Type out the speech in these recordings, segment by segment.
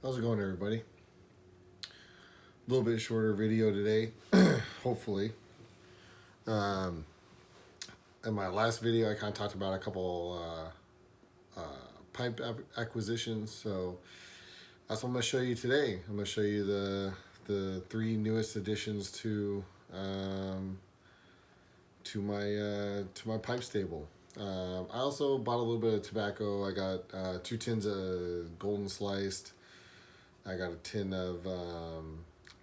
How's it going, everybody? A little bit shorter video today, hopefully. Um, in my last video, I kind of talked about a couple pipe acquisitions, so that's what I'm going to show you today. I'm going to show you the three newest additions to my pipe stable. I also bought a little bit of tobacco. I got 2 tins of golden sliced. I got a tin of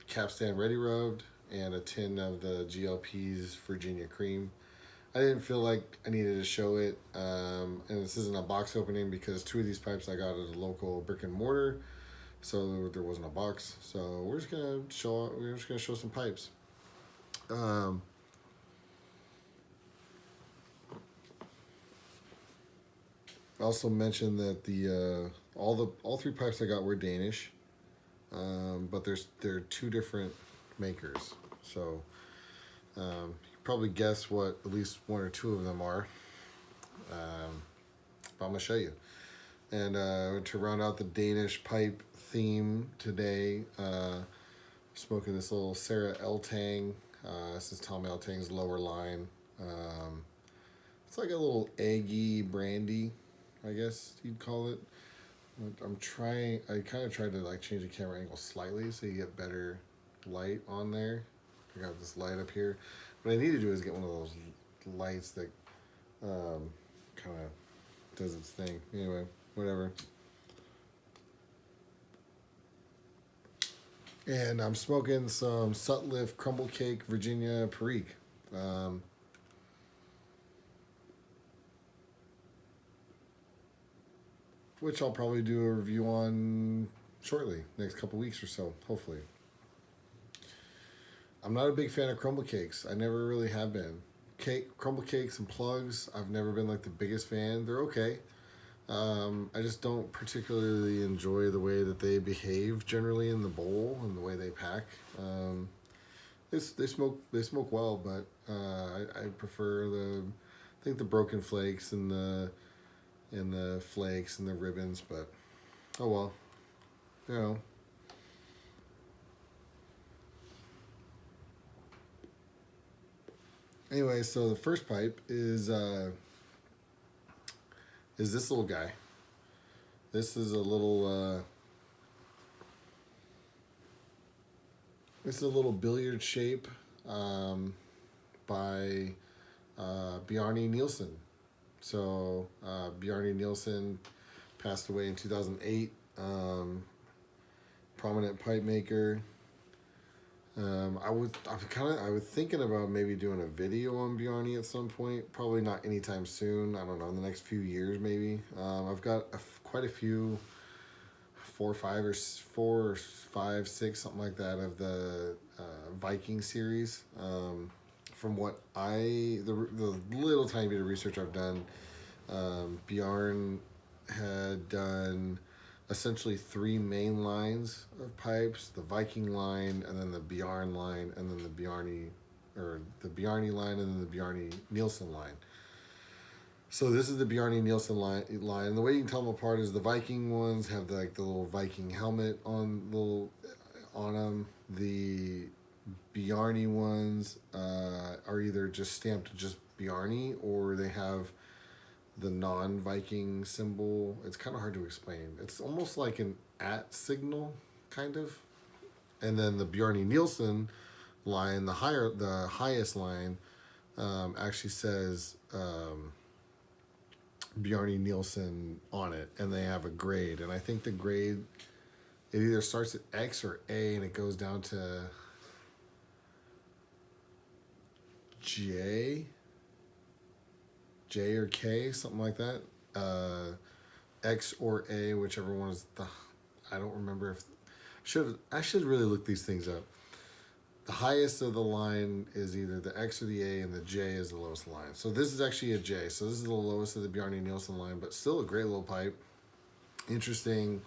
Capstan Ready Rubbed and a tin of the GLP's Virginia Cream. I didn't feel like I needed to show it, and this isn't a box opening because 2 of these pipes I got at a local brick and mortar, so there wasn't a box. So we're just gonna show some pipes. I also mentioned that all 3 pipes I got were Danish, but they're 2 different makers. So you can probably guess what at least 1 or 2 of them are. But I'm gonna show you. And to round out the Danish pipe theme today, smoking this little Sarah Eltang. This is Tom Eltang's lower line. It's like a little eggy brandy, I guess you'd call it. I kind of tried to like change the camera angle slightly so you get better light on there. I got this light up here. What I need to do is get one of those lights that kind of does its thing. Anyway, whatever. And I'm smoking some Sutliff Crumble Cake Virginia Perique. Which I'll probably do a review on shortly, next couple weeks or so, hopefully. I'm not a big fan of crumble cakes. I never really have been. Crumble cakes and plugs, I've never been like the biggest fan. They're okay. I just don't particularly enjoy the way that they behave generally in the bowl and the way they pack. They smoke well, but I prefer the broken flakes and the flakes and the ribbons, but oh well, you know. Anyway, so the first pipe is this little guy. This is a little billiard shape by Bjorni Nielsen. So Bjorni Nielsen passed away in 2008. Prominent pipe maker. I was thinking about maybe doing a video on Bjorni at some point. Probably not anytime soon. I don't know, in the next few years maybe. I've got quite a few, 4 or 5, 6, something like that, of the Viking series. From what the little tiny bit of research I've done, Bjorn had done essentially 3 main lines of pipes: the Viking line, and then the Bjorn line, and then the Bjorni line, and then the Bjorni Nielsen line. So this is the Bjorni Nielsen line. And the way you can tell them apart is the Viking ones have the little Viking helmet on them. The Bjorni ones are either just stamped just Bjorni, or they have the non-Viking symbol. It's kind of hard to explain. It's almost like an @ signal, kind of. And then the Bjorni Nielsen line, the highest line, actually says Bjorni Nielsen on it, and they have a grade. And I think the grade, it either starts at X or A, and it goes down to J or K, something like that. X or A, whichever one is I don't remember if I should really look these things up. The highest of the line is either the X or the A, and the J is the lowest line. So this is actually a J. So this is the lowest of the Bjorni Nielsen line, but still a great little pipe. Interesting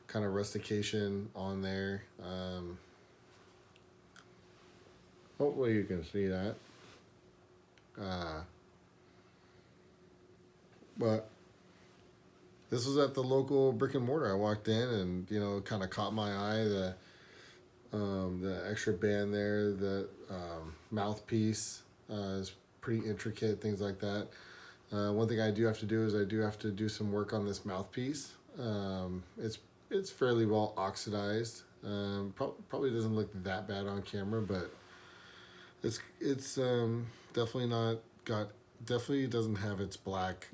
kind of rustication on there. Hopefully you can see that. But This was at the local brick and mortar. I walked in and kind of caught my eye the extra band there, the mouthpiece is pretty intricate, things like that. One thing I do have to do is I do have to do some work on this mouthpiece. It's fairly well oxidized. Probably doesn't look that bad on camera, but it's definitely not got definitely doesn't have its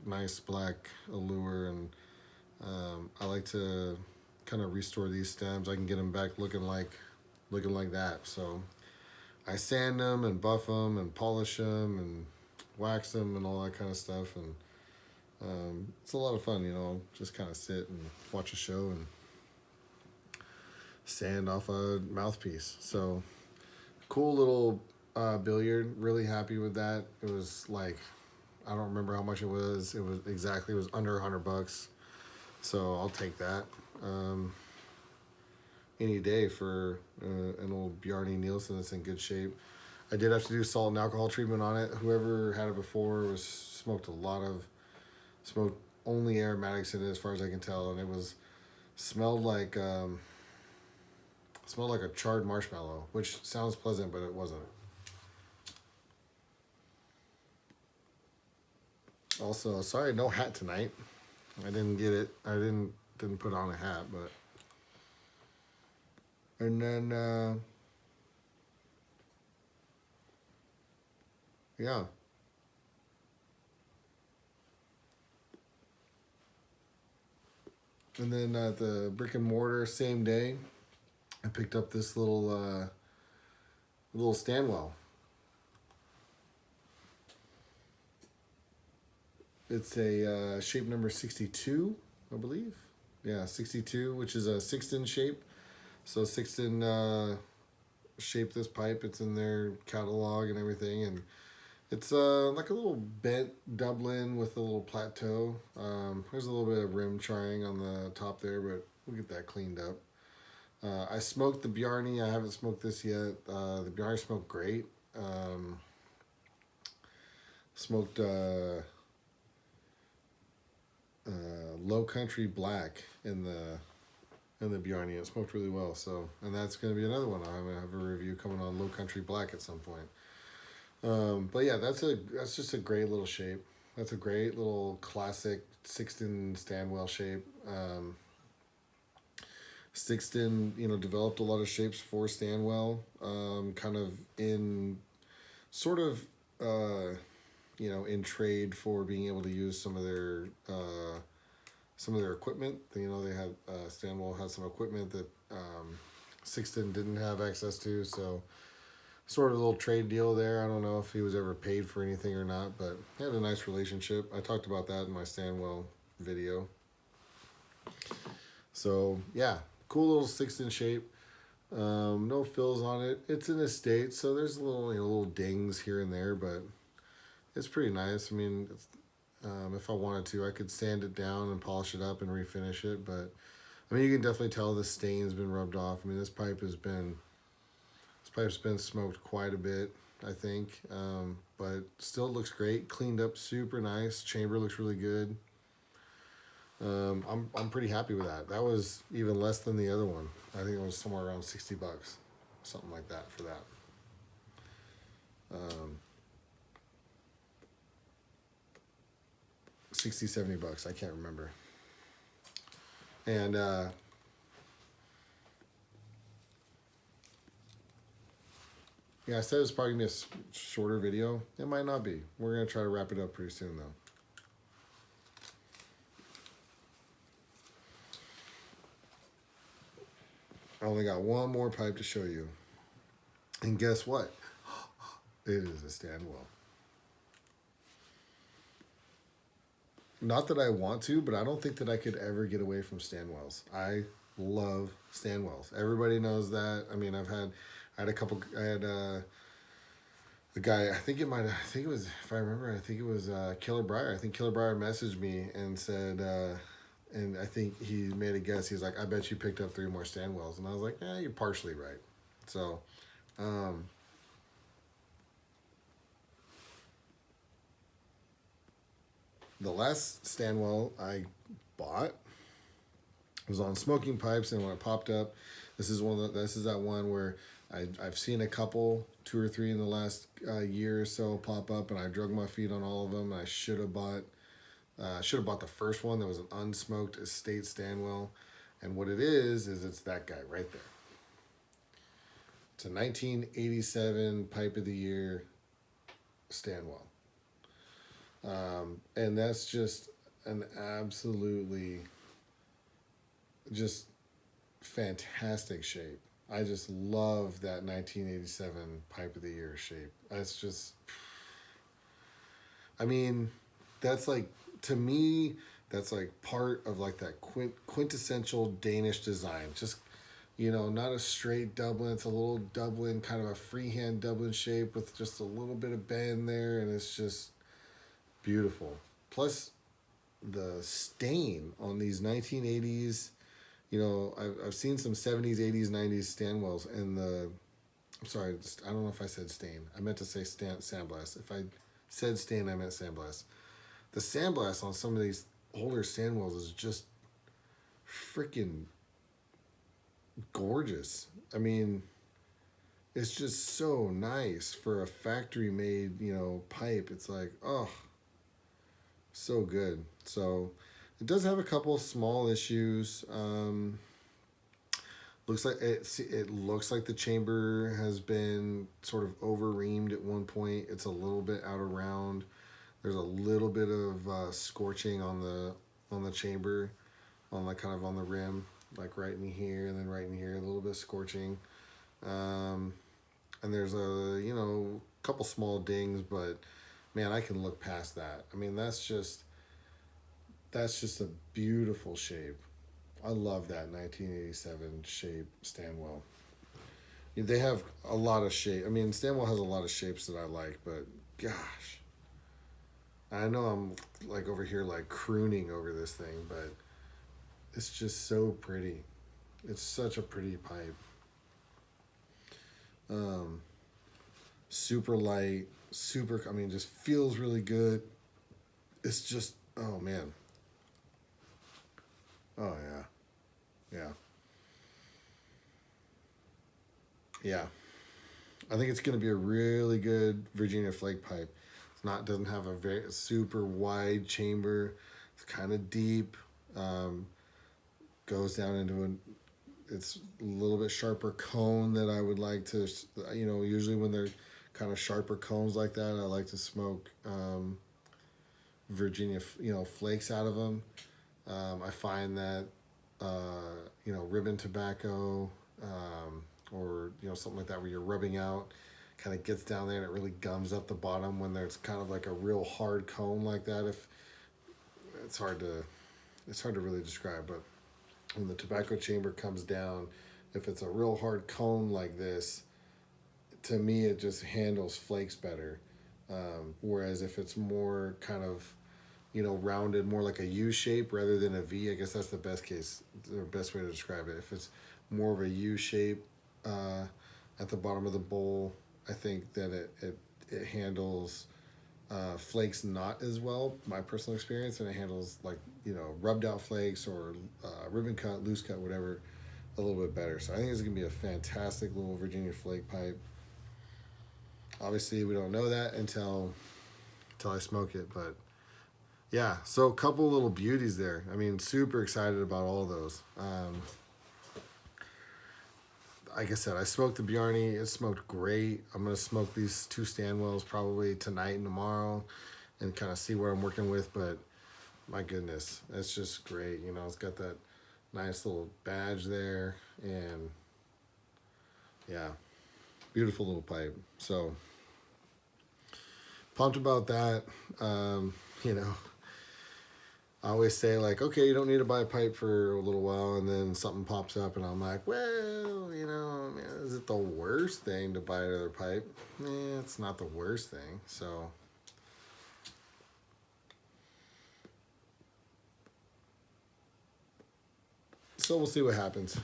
nice black allure, and I like to kind of restore these stems. I can get them back looking like that. So I sand them and buff them and polish them and wax them and all that kind of stuff, and it's a lot of fun, just kind of sit and watch a show and sand off a mouthpiece. So cool little billiard. Really happy with that. It was like, I don't remember how much it was. It was under $100, so I'll take that any day for an old Bjorni Nielsen that's in good shape. I did have to do salt and alcohol treatment on it. Whoever had it before smoked only aromatics in it, as far as I can tell, and it smelled like a charred marshmallow, which sounds pleasant, but it wasn't. Also, sorry, no hat tonight. I didn't get it. I didn't put on a hat, but. And then, yeah. And then at the brick and mortar, same day, I picked up this little Stanwell. It's a shape number 62, I believe. Yeah, 62, which is a Sixton shape. So Sixton shaped this pipe. It's in their catalog and everything, and it's like a little bent Dublin with a little plateau. There's a little bit of rim charring on the top there, but we'll get that cleaned up. I smoked the Bjorni. I haven't smoked this yet. The Bjorni smoked great. Smoked Low Country Black in the Bjorni. It smoked really well. So, and that's going to be another one. I'm gonna have a review coming on Low Country Black at some point. But yeah, that's just a great little shape. That's a great little classic Sixton Stanwell shape. Sixton, developed a lot of shapes for Stanwell, kind of in sort of, in trade for being able to use some of their equipment. They had Stanwell had some equipment that Sixton didn't have access to, so sort of a little trade deal there. I don't know if he was ever paid for anything or not, but they had a nice relationship. I talked about that in my Stanwell video. So yeah, cool little Sixton shape. No fills on it. It's an estate, so there's little dings here and there, but it's pretty nice. I mean, if I wanted to, I could sand it down and polish it up and refinish it, but I mean, you can definitely tell the stain's been rubbed off. I mean, this pipe's been smoked quite a bit, I think, but still looks great. Cleaned up super nice. Chamber looks really good. I'm pretty happy with that. That was even less than the other one. I think it was somewhere around $60, something like that for that. 60, $70. I can't remember. And yeah, I said it's probably gonna be a shorter video. It might not be. We're gonna try to wrap it up pretty soon, though. I only got one more pipe to show you. And guess what? It is a Stanwell. Not that I want to, but I don't think that I could ever get away from Stanwells. I love Stanwells. Everybody knows that. I mean, I had the guy, I think it was, if I remember, I think it was Killer Briar. I think Killer Briar messaged me and said, and I think he made a guess. He's like, I bet you picked up 3 more Stanwells. And I was like, you're partially right. So, the last Stanwell I bought. It was on smoking pipes, and when it popped up, this is that one where I've seen a couple, two or three in the last year or so pop up, and I drug my feet on all of them. I should have bought the first one that was an unsmoked estate Stanwell, and what it is it's that guy right there. It's a 1987 Pipe of the Year Stanwell, and that's just an absolutely just fantastic shape. I just love that 1987 Pipe of the Year shape. That's just, I mean, that's like, to me, that's like part of like that quintessential Danish design. Just, not a straight Dublin. It's a little Dublin, kind of a freehand Dublin shape with just a little bit of bend there, and it's just beautiful. Plus, the stain on these 1980s, I've seen some 70s, 80s, 90s Stanwells, and I'm sorry, I don't know if I said stain. I meant to say sandblast. If I said stain, I meant sandblast. The sandblast on some of these older Stanwells is just freaking gorgeous. I mean, it's just so nice for a factory made, pipe. It's like, oh, so good. So it does have a couple small issues. It looks like the chamber has been sort of over reamed at one point. It's a little bit out of round. There's a little bit of scorching on the chamber, on like kind of on the rim, like right in here and then right in here, a little bit of scorching. And there's a couple small dings, but man, I can look past that. I mean, that's just a beautiful shape. I love that 1987 shape Stanwell. They have a lot of shape. I mean, Stanwell has a lot of shapes that I like, but gosh, I know I'm like over here like crooning over this thing, but it's just so pretty. It's such a pretty pipe. Super light, just feels really good. It's just, oh man. Oh yeah. Yeah. I think it's going to be a really good Virginia flake pipe. Doesn't have a very super wide chamber. It's kind of deep. Goes down into it's a little bit sharper cone that I would like to, usually when they're kind of sharper cones like that, I like to smoke Virginia, flakes out of them. I find that, ribbon tobacco, or, something like that where you're rubbing out, kind of gets down there and it really gums up the bottom when there's kind of like a real hard cone like that. If it's hard to really describe, but when the tobacco chamber comes down, if it's a real hard cone like this, to me it just handles flakes better. Whereas if it's more kind of, rounded, more like a U shape rather than a V, I guess that's the best way to describe it. If it's more of a U shape at the bottom of the bowl, I think that it handles flakes not as well, my personal experience, and it handles like, rubbed out flakes or ribbon cut, loose cut, whatever, a little bit better. So I think it's going to be a fantastic little Virginia flake pipe. Obviously, we don't know that until I smoke it, but yeah, so a couple little beauties there. I mean, super excited about all those. Like I said, I smoked the Bjorni. It smoked great. I'm going to smoke these two Stanwells probably tonight and tomorrow and kind of see what I'm working with, but my goodness, it's just great. It's got that nice little badge there, and yeah, beautiful little pipe. So pumped about that. I always say like, okay, you don't need to buy a pipe for a little while, and then something pops up and I'm like, well, is it the worst thing to buy another pipe? It's not the worst thing. So we'll see what happens.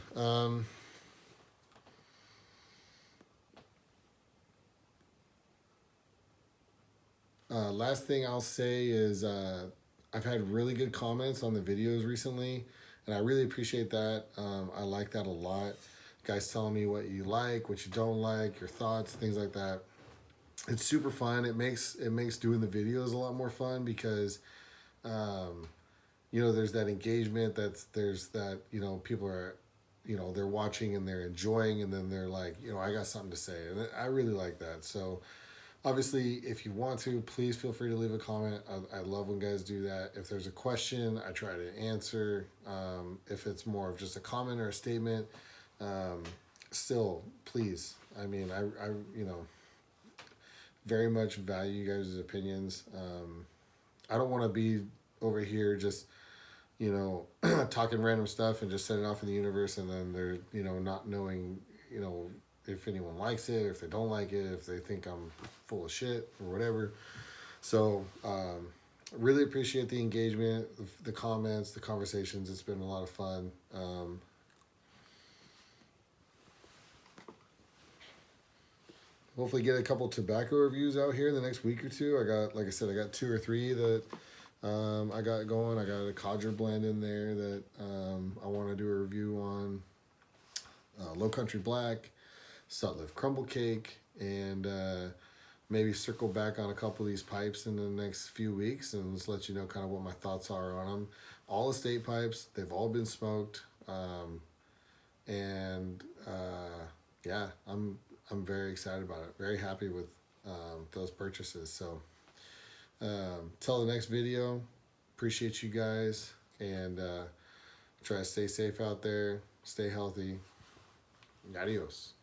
Last thing I'll say is I've had really good comments on the videos recently, and I really appreciate that. I like that a lot. Guys telling me what you like, what you don't like, your thoughts, things like that. It's super fun. It makes doing the videos a lot more fun because um, there's that engagement. There's that people are they're watching and they're enjoying, and then they're like, I got something to say, and I really like that. So obviously, if you want to, please feel free to leave a comment. I love when guys do that. If there's a question, I try to answer. If it's more of just a comment or a statement, um, still, please. I mean, I very much value you guys' opinions. I don't want to be over here just talking random stuff and just setting it off in the universe, and then they're not knowing if anyone likes it, or if they don't like it, if they think I'm full of shit or whatever. So really appreciate the engagement, the comments, the conversations. It's been a lot of fun. Hopefully get a couple tobacco reviews out here in the next week or two. Like I said, I got 2 or 3 that I got going. I got a codger blend in there that I want to do a review on. Low Country Black, Sutliff Crumble Cake, and maybe circle back on a couple of these pipes in the next few weeks and just let you know kind of what my thoughts are on them. All estate pipes, they've all been smoked, and yeah, I'm very excited about it. Very happy with those purchases. So till the next video, appreciate you guys, and try to stay safe out there, stay healthy. Adios.